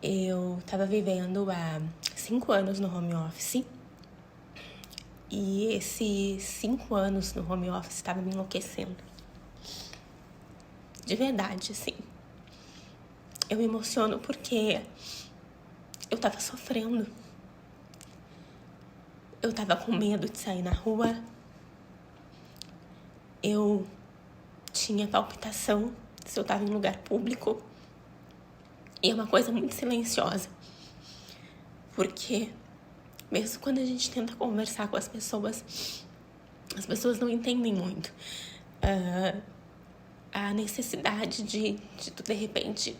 Eu estava vivendo há 5 anos no home office e esses 5 anos no home office estavam me enlouquecendo. De verdade, assim. Eu me emociono porque eu estava sofrendo. Eu estava com medo de sair na rua. Eu tinha palpitação se eu estava em lugar público. E é uma coisa muito silenciosa. Porque mesmo quando a gente tenta conversar com as pessoas não entendem muito. A necessidade de tu, de repente,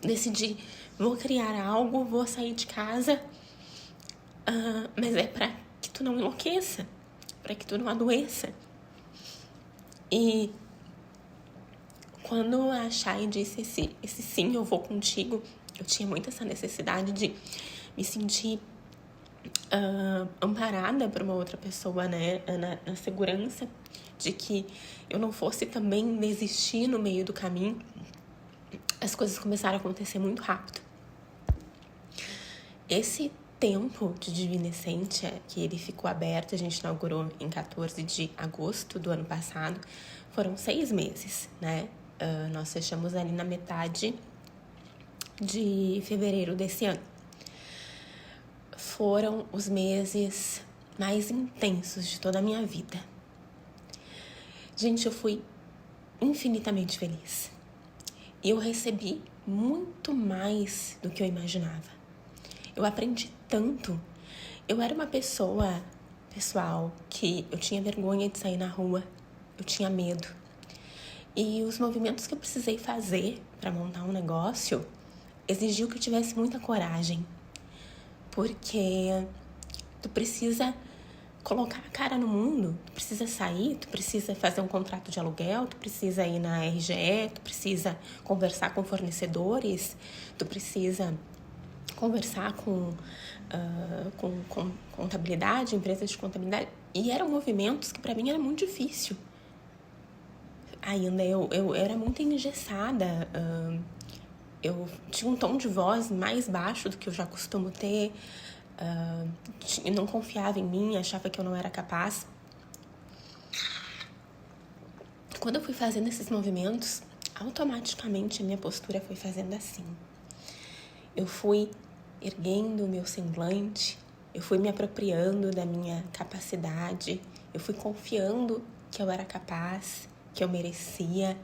decidir, vou criar algo, vou sair de casa, mas é pra que tu não enlouqueça, pra que tu não adoeça. E quando a Chay disse esse sim, eu vou contigo, eu tinha muito essa necessidade de me sentir amparada por uma outra pessoa, né, na segurança de que eu não fosse também desistir no meio do caminho. As coisas começaram a acontecer muito rápido. Esse tempo de Divina Essência, que ele ficou aberto, a gente inaugurou em 14 de agosto do ano passado, foram 6 meses, né? Nós fechamos ali na metade de fevereiro desse ano. Foram os meses mais intensos de toda a minha vida. Gente, eu fui infinitamente feliz. E eu recebi muito mais do que eu imaginava. Eu aprendi tanto. Eu era uma pessoa, pessoal, que eu tinha vergonha de sair na rua. Eu tinha medo. E os movimentos que eu precisei fazer para montar um negócio exigiu que eu tivesse muita coragem. Porque tu precisa colocar a cara no mundo, tu precisa sair, tu precisa fazer um contrato de aluguel, tu precisa ir na RGE, tu precisa conversar com fornecedores, tu precisa conversar com contabilidade, empresas de contabilidade. E eram movimentos que para mim era muito difícil. Ainda eu era muito engessada, eu tinha um tom de voz mais baixo do que eu já costumo ter, não confiava em mim, achava que eu não era capaz. Quando eu fui fazendo esses movimentos, automaticamente a minha postura foi fazendo assim. Eu fui erguendo o meu semblante, eu fui me apropriando da minha capacidade, eu fui confiando que eu era capaz, que eu merecia.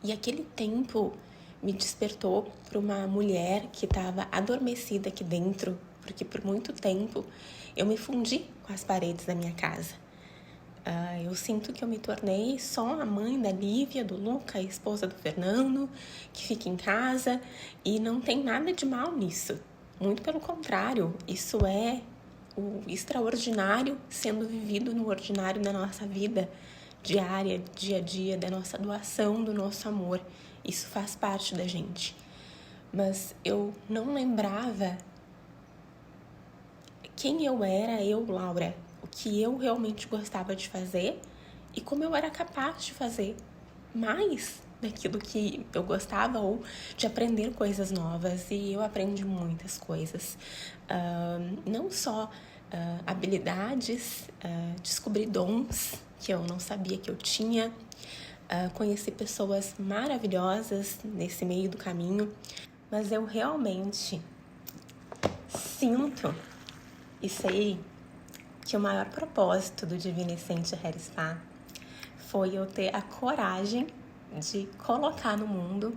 E aquele tempo me despertou para uma mulher que estava adormecida aqui dentro, porque por muito tempo eu me fundi com as paredes da minha casa. Eu sinto que eu me tornei só a mãe da Lívia, do Luca, a esposa do Fernando, que fica em casa, e não tem nada de mal nisso. Muito pelo contrário, isso é o extraordinário sendo vivido no ordinário da nossa vida diária, dia a dia, da nossa doação, do nosso amor. Isso faz parte da gente. Mas eu não lembrava quem eu era, Laura, o que eu realmente gostava de fazer e como eu era capaz de fazer mais daquilo que eu gostava ou de aprender coisas novas. E eu aprendi muitas coisas, não só habilidades, descobri dons que eu não sabia que eu tinha, conheci pessoas maravilhosas nesse meio do caminho, mas eu realmente sinto e sei que o maior propósito do Divina Essência Hair Spa foi eu ter a coragem de colocar no mundo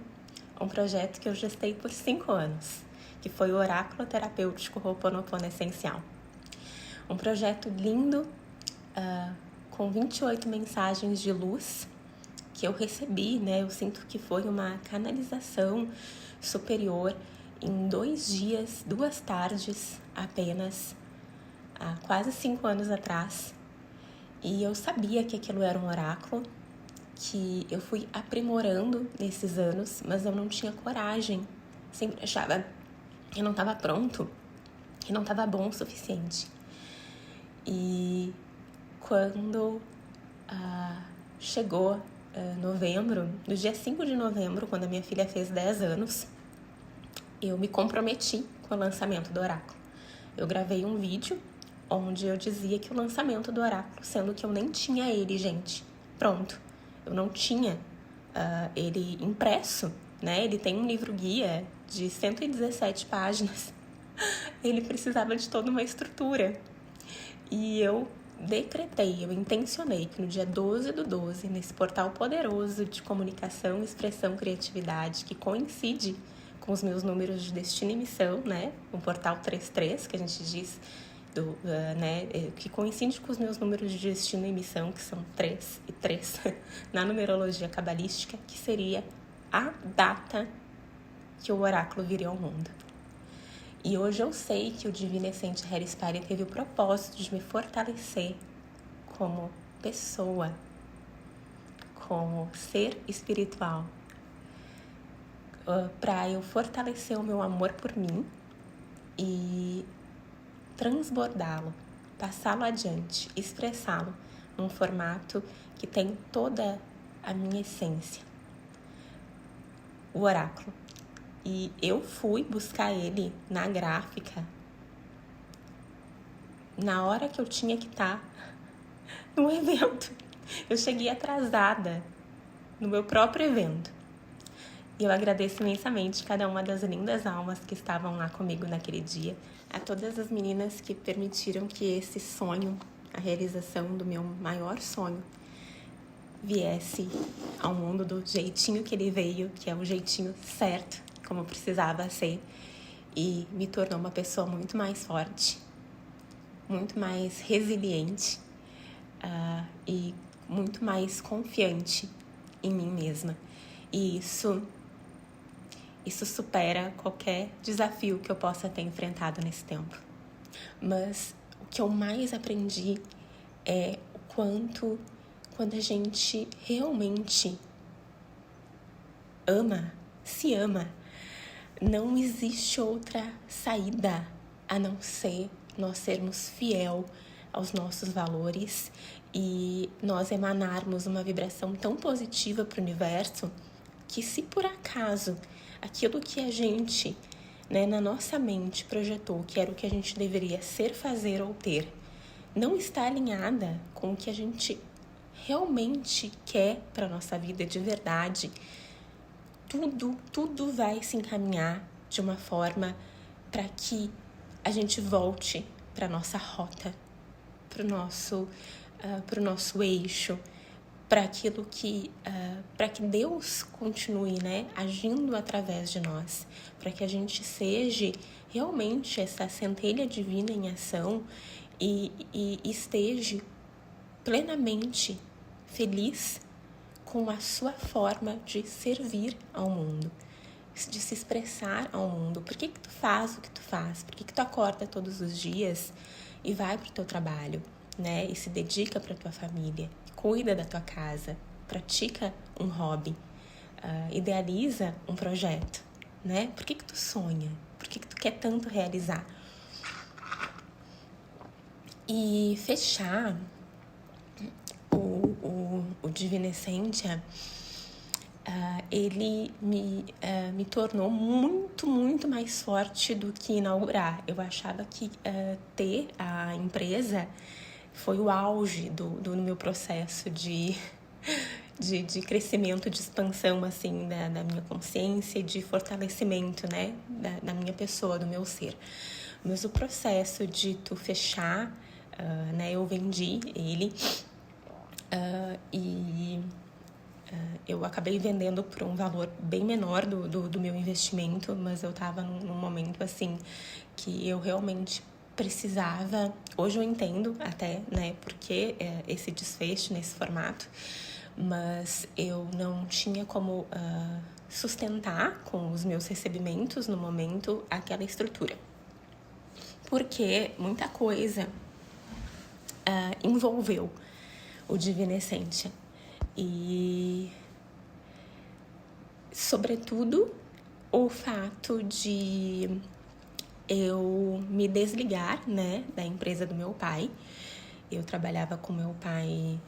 um projeto que eu gestei por 5 anos, que foi o Oráculo Terapêutico Ho'oponopono Essencial. Um projeto lindo, com 28 mensagens de luz que eu recebi, né? Eu sinto que foi uma canalização superior em 2 dias, 2 tardes apenas, há quase 5 anos atrás. E eu sabia que aquilo era um oráculo, que eu fui aprimorando nesses anos, mas eu não tinha coragem. Sempre achava que não estava pronto, que não estava bom o suficiente. E quando chegou novembro, no dia 5 de novembro, quando a minha filha fez 10 anos, eu me comprometi com o lançamento do oráculo. Eu gravei um vídeo onde eu dizia que o lançamento do oráculo, sendo que eu nem tinha ele, gente, pronto. Eu não tinha ele impresso, né? Ele tem um livro-guia de 117 páginas. Ele precisava de toda uma estrutura. E eu decretei, eu intencionei que no dia 12/12, nesse portal poderoso de comunicação, expressão, criatividade, que coincide com os meus números de destino e missão, né? O portal 33, que a gente diz, que coincide com os meus números de destino e missão, que são 3 e 3, na numerologia cabalística, que seria a data que o oráculo viria ao mundo. E hoje eu sei que o Divino Essente Hair Inspire teve o propósito de me fortalecer como pessoa, como ser espiritual, para eu fortalecer o meu amor por mim e transbordá-lo, passá-lo adiante, expressá-lo num formato que tem toda a minha essência, o oráculo. E eu fui buscar ele na gráfica na hora que eu tinha que estar no evento. Eu cheguei atrasada no meu próprio evento. E eu agradeço imensamente cada uma das lindas almas que estavam lá comigo naquele dia, a todas as meninas que permitiram que esse sonho, a realização do meu maior sonho, viesse ao mundo do jeitinho que ele veio, que é o jeitinho certo, como precisava ser, e me tornou uma pessoa muito mais forte, muito mais resiliente e muito mais confiante em mim mesma. E isso supera qualquer desafio que eu possa ter enfrentado nesse tempo. Mas o que eu mais aprendi é o quanto, quando a gente realmente se ama, não existe outra saída a não ser nós sermos fiel aos nossos valores e nós emanarmos uma vibração tão positiva para o universo que, se por acaso aquilo que a gente, na nossa mente projetou que era o que a gente deveria ser, fazer ou ter, não está alinhada com o que a gente realmente quer para a nossa vida de verdade, tudo vai se encaminhar de uma forma para que a gente volte para a nossa rota, para o nosso eixo, para aquilo para que Deus continue, agindo através de nós, para que a gente seja realmente essa centelha divina em ação e esteja plenamente feliz com a sua forma de servir ao mundo, de se expressar ao mundo. Por que tu faz o que tu faz? Por que tu acorda todos os dias e vai pro teu trabalho, e se dedica pra tua família, cuida da tua casa, pratica um hobby, idealiza um projeto, Por que tu sonha? Por que tu quer tanto realizar? E fechar o Divino Essência, ele me tornou muito, muito mais forte do que inaugurar. Eu achava que ter a empresa foi o auge do meu processo de crescimento, de expansão, assim, da minha consciência e de fortalecimento, da minha pessoa, do meu ser. Mas o processo de tu fechar, eu vendi ele e eu acabei vendendo por um valor bem menor do meu investimento, mas eu estava num momento assim que eu realmente precisava. Hoje eu entendo até, porque esse desfecho nesse formato, mas eu não tinha como sustentar com os meus recebimentos no momento aquela estrutura, porque muita coisa envolveu o Divino Essência. E, sobretudo, o fato de eu me desligar, da empresa do meu pai. Eu trabalhava com meu pai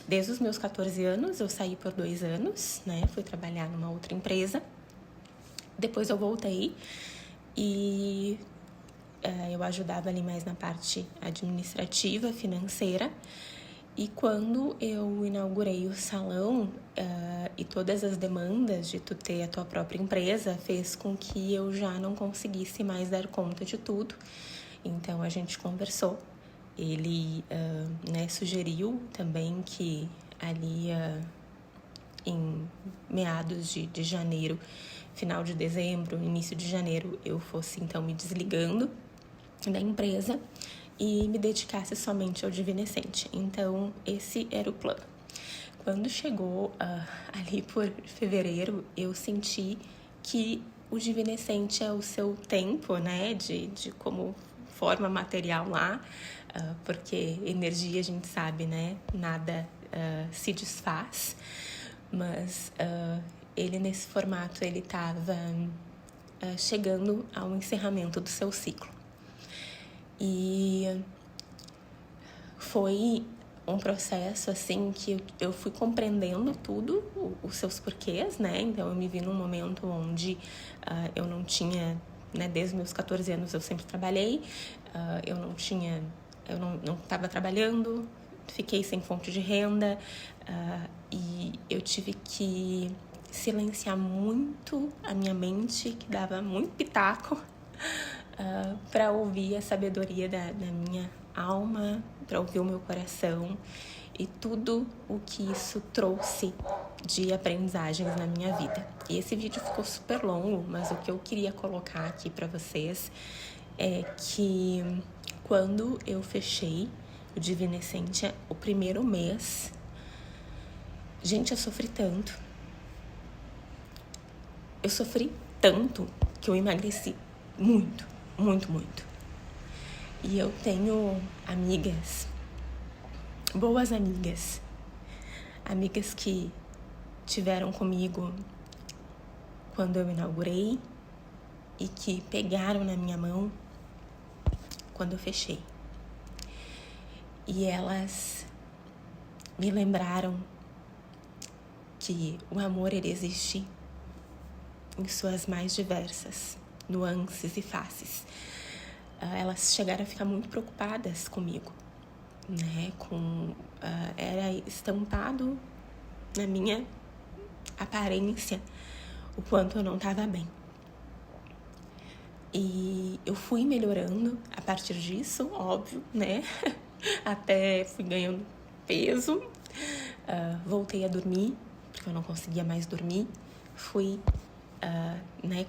desde os meus 14 anos. Eu saí por 2 anos, fui trabalhar numa outra empresa. Depois eu voltei e eu ajudava ali mais na parte administrativa, financeira. E quando eu inaugurei o salão e todas as demandas de tu ter a tua própria empresa fez com que eu já não conseguisse mais dar conta de tudo. Então a gente conversou. Ele sugeriu também que ali em meados de janeiro, final de dezembro, início de janeiro, eu fosse então me desligando da empresa e me dedicasse somente ao Divinescente. Então, esse era o plano. Quando chegou ali por fevereiro, eu senti que o Divinescente é o seu tempo, né, de como forma material lá, porque energia a gente sabe, né, nada se desfaz, mas ele nesse formato, ele estava chegando ao encerramento do seu ciclo. E foi um processo, assim, que eu fui compreendendo tudo, os seus porquês, né? Então, eu me vi num momento onde eu não tinha, né? Desde meus 14 anos eu sempre trabalhei, eu não estava trabalhando, fiquei sem fonte de renda e eu tive que silenciar muito a minha mente, que dava muito pitaco, para ouvir a sabedoria da minha alma, para ouvir o meu coração e tudo o que isso trouxe de aprendizagens na minha vida. E esse vídeo ficou super longo, mas o que eu queria colocar aqui para vocês é que quando eu fechei o Divinescente, o primeiro mês, gente, eu sofri tanto. Eu sofri tanto que eu emagreci muito, muito, muito. E eu tenho amigas, boas amigas que tiveram comigo quando eu inaugurei e que pegaram na minha mão quando eu fechei. E elas me lembraram que o amor, ele existe em suas mais diversas nuances e faces. Elas chegaram a ficar muito preocupadas comigo, né? Era estampado na minha aparência o quanto eu não estava bem. E eu fui melhorando a partir disso, óbvio, né? Até fui ganhando peso, voltei a dormir, porque eu não conseguia mais dormir. Fui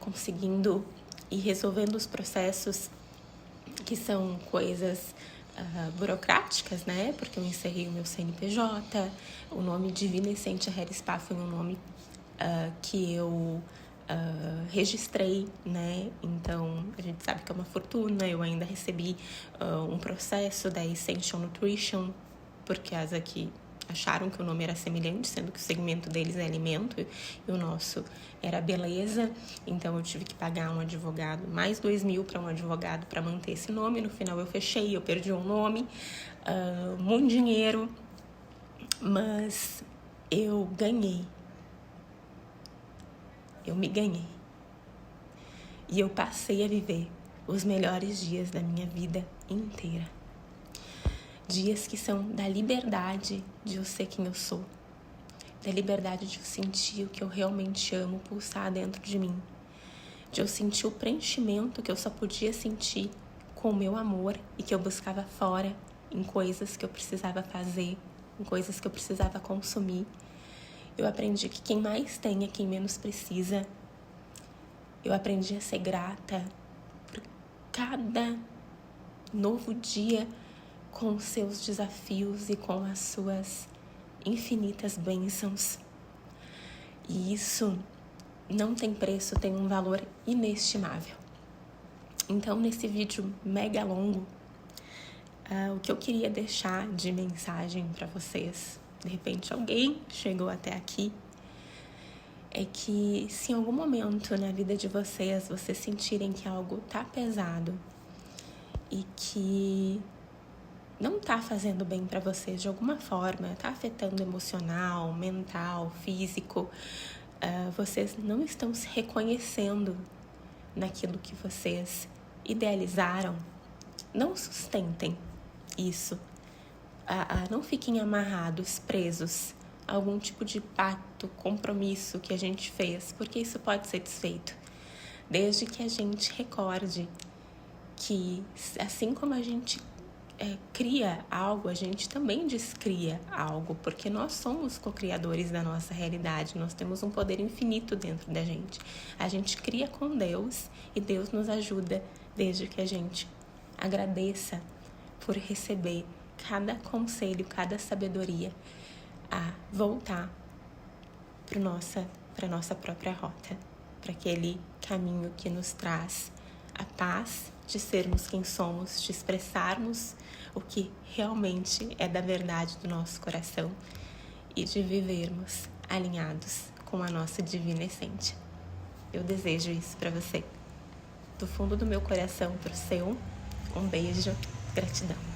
conseguindo ir resolvendo os processos que são coisas burocráticas, né? Porque eu encerrei o meu CNPJ, o nome Divinescente Hair Spa foi um nome que eu registrei, né? Então, a gente sabe que é uma fortuna. Eu ainda recebi um processo da Essential Nutrition, porque as aqui acharam que o nome era semelhante, sendo que o segmento deles é alimento e o nosso era beleza. Então eu tive que pagar um advogado, mais 2.000 para um advogado para manter esse nome. No final eu fechei, eu perdi um nome, muito dinheiro, mas eu ganhei. Eu me ganhei. E eu passei a viver os melhores dias da minha vida inteira. Dias que são da liberdade de eu ser quem eu sou. Da liberdade de eu sentir o que eu realmente amo pulsar dentro de mim. De eu sentir o preenchimento que eu só podia sentir com o meu amor e que eu buscava fora, em coisas que eu precisava fazer, em coisas que eu precisava consumir. Eu aprendi que quem mais tem é quem menos precisa. Eu aprendi a ser grata por cada novo dia com os seus desafios e com as suas infinitas bênçãos. E isso não tem preço, tem um valor inestimável. Então, nesse vídeo mega longo, o que eu queria deixar de mensagem para vocês, de repente alguém chegou até aqui, é que se em algum momento na vida de vocês sentirem que algo tá pesado e que não tá fazendo bem para vocês de alguma forma, tá afetando emocional, mental, físico, vocês não estão se reconhecendo naquilo que vocês idealizaram, não sustentem isso. Não fiquem amarrados, presos a algum tipo de pacto, compromisso que a gente fez, porque isso pode ser desfeito. Desde que a gente recorde que, assim como a gente cria algo, a gente também descria algo, porque nós somos co-criadores da nossa realidade, nós temos um poder infinito dentro da gente. A gente cria com Deus e Deus nos ajuda, desde que a gente agradeça por receber cada conselho, cada sabedoria a voltar para nossa própria rota, para aquele caminho que nos traz a paz de sermos quem somos, de expressarmos o que realmente é da verdade do nosso coração e de vivermos alinhados com a nossa divina essência. Eu desejo isso para você. Do fundo do meu coração, pro seu, um beijo, gratidão.